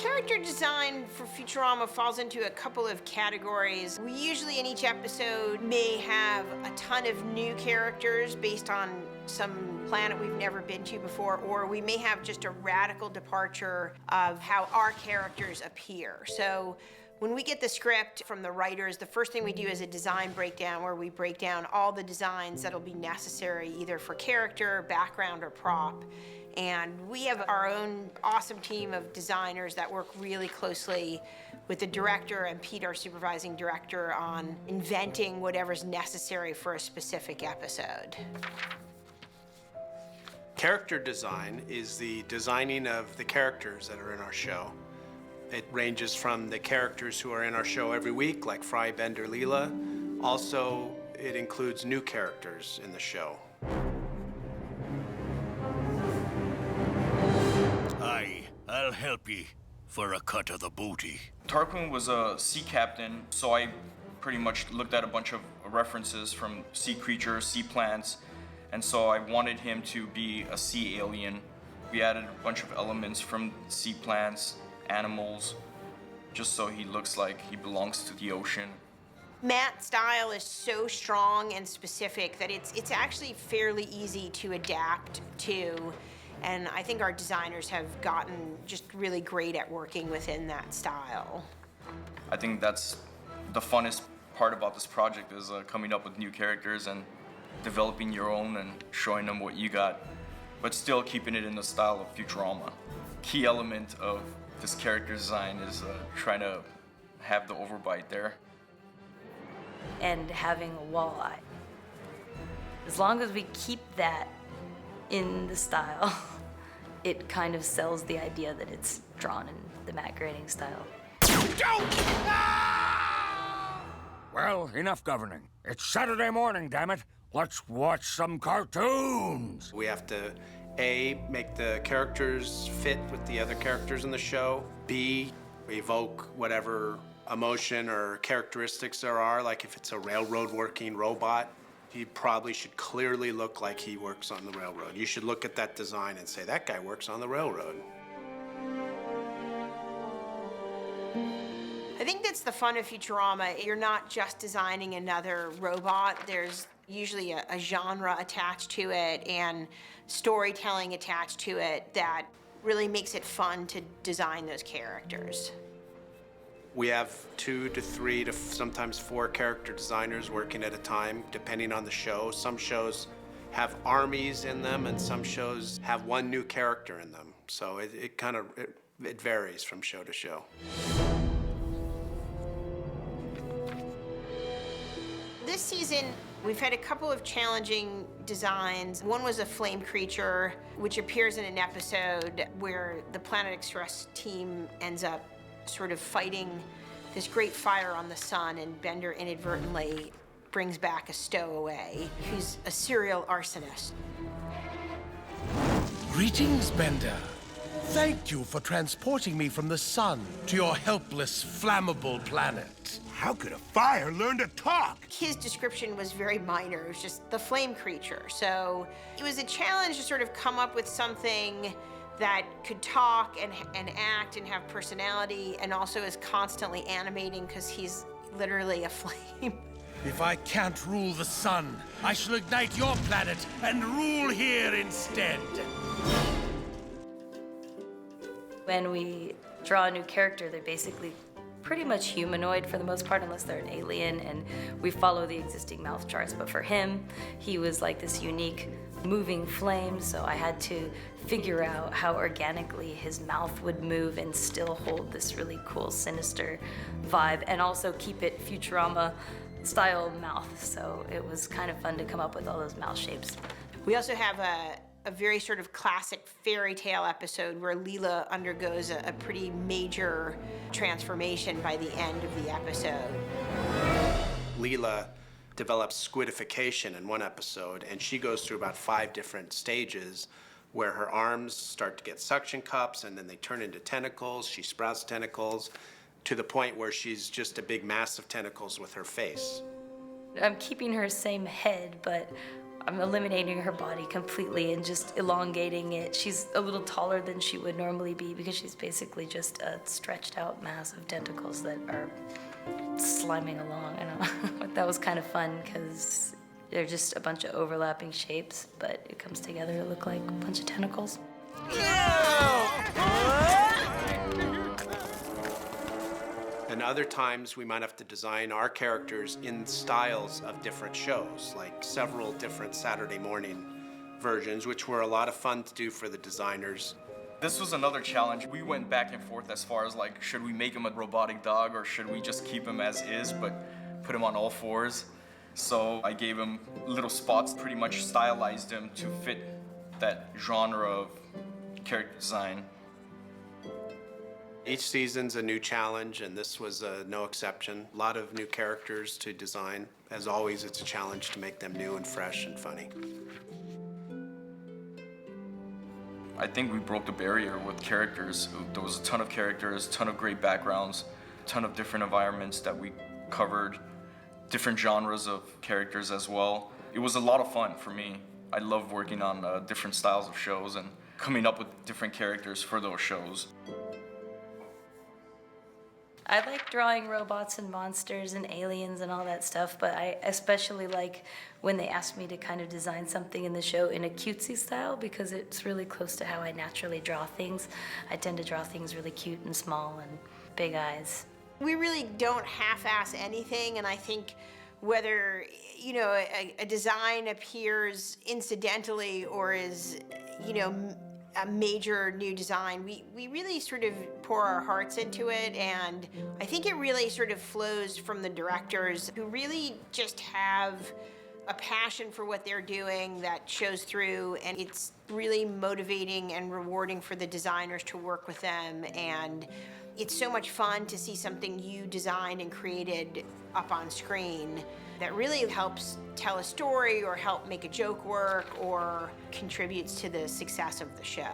Character design for Futurama falls into a couple of categories. We usually in each episode may have a ton of new characters based on some planet we've never been to before, or we may have just a radical departure of how our characters appear. So when we get the script from the writers, the first thing we do is a design breakdown where we break down all the designs that'll be necessary either for character, background, or prop. And we have our own awesome team of designers that work really closely with the director and Pete, our supervising director, on inventing whatever's necessary for a specific episode. Character design is the designing of the characters that are in our show. It ranges from the characters who are in our show every week, like Fry, Bender, Leela. Also, it includes new characters in the show. I'll help ye for a cut of the booty. Tarquin was a sea captain, so I pretty much looked at a bunch of references from sea creatures, sea plants, and so I wanted him to be a sea alien. We added a bunch of elements from sea plants, animals, just so he looks like he belongs to the ocean. Matt's style is so strong and specific that it's actually fairly easy to adapt to. And I think our designers have gotten just really great at working within that style. I think that's the funnest part about this project is coming up with new characters and developing your own and showing them what you got, but still keeping it in the style of Futurama. Key element of this character design is trying to have the overbite there. And having a walleye. As long as we keep that in the style, it kind of sells the idea that it's drawn in the Matt Groening style. Well, enough governing. It's Saturday morning, damn it. Let's watch some cartoons. We have to, A, make the characters fit with the other characters in the show. B, evoke whatever emotion or characteristics there are, like if it's a railroad working robot, he probably should clearly look like he works on the railroad. You should look at that design and say, that guy works on the railroad. I think that's the fun of Futurama. You're not just designing another robot. There's usually a genre attached to it and storytelling attached to it that really makes it fun to design those characters. We have 2 to 3 to sometimes 4 character designers working at a time, depending on the show. Some shows have armies in them, and some shows have one new character in them. So it varies from show to show. This season, we've had a couple of challenging designs. One was a flame creature, which appears in an episode where the Planet Express team ends up sort of fighting this great fire on the sun, and Bender inadvertently brings back a stowaway who's a serial arsonist. Greetings, Bender. Thank you for transporting me from the sun to your helpless, flammable planet. How could a fire learn to talk? His description was very minor. It was just the flame creature. So it was a challenge to sort of come up with something that could talk and act and have personality and also is constantly animating because he's literally a flame. If I can't rule the sun, I shall ignite your planet and rule here instead. When we draw a new character, they're basically pretty much humanoid for the most part, unless they're an alien, and we follow the existing mouth charts. But for him, he was like this unique moving flame, so I had to figure out how organically his mouth would move and still hold this really cool, sinister vibe, and also keep it Futurama style mouth. So it was kind of fun to come up with all those mouth shapes. We also have a very sort of classic fairy tale episode where Leela undergoes a pretty major transformation by the end of the episode. Leela develops squidification in one episode, and she goes through about 5 different stages where her arms start to get suction cups, and then they turn into tentacles. She sprouts tentacles to the point where she's just a big mass of tentacles with her face. I'm keeping her same head, but I'm eliminating her body completely and just elongating it. She's a little taller than she would normally be because she's basically just a stretched out mass of tentacles that are sliming along. I know. But that was kind of fun because they're just a bunch of overlapping shapes, but it comes together to look like a bunch of tentacles. And other times we might have to design our characters in styles of different shows, like several different Saturday morning versions, which were a lot of fun to do for the designers. This was another challenge. We went back and forth as far as like, should we make him a robotic dog or should we just keep him as is, but put him on all fours? So I gave him little spots, pretty much stylized him to fit that genre of character design. Each season's a new challenge, and this was no exception. A lot of new characters to design. As always, it's a challenge to make them new and fresh and funny. I think we broke the barrier with characters. There was a ton of characters, ton of great backgrounds, ton of different environments that we covered, different genres of characters as well. It was a lot of fun for me. I love working on different styles of shows and coming up with different characters for those shows. I like drawing robots and monsters and aliens and all that stuff, but I especially like when they ask me to kind of design something in the show in a cutesy style because it's really close to how I naturally draw things. I tend to draw things really cute and small and big eyes. We really don't half-ass anything, and I think whether, you know, a design appears incidentally or is, you know, a major new design, we really sort of pour our hearts into it, and I think it really sort of flows from the directors who really just have a passion for what they're doing that shows through, and it's really motivating and rewarding for the designers to work with them, and it's so much fun to see something you designed and created up on screen that really helps tell a story or help make a joke work or contributes to the success of the show.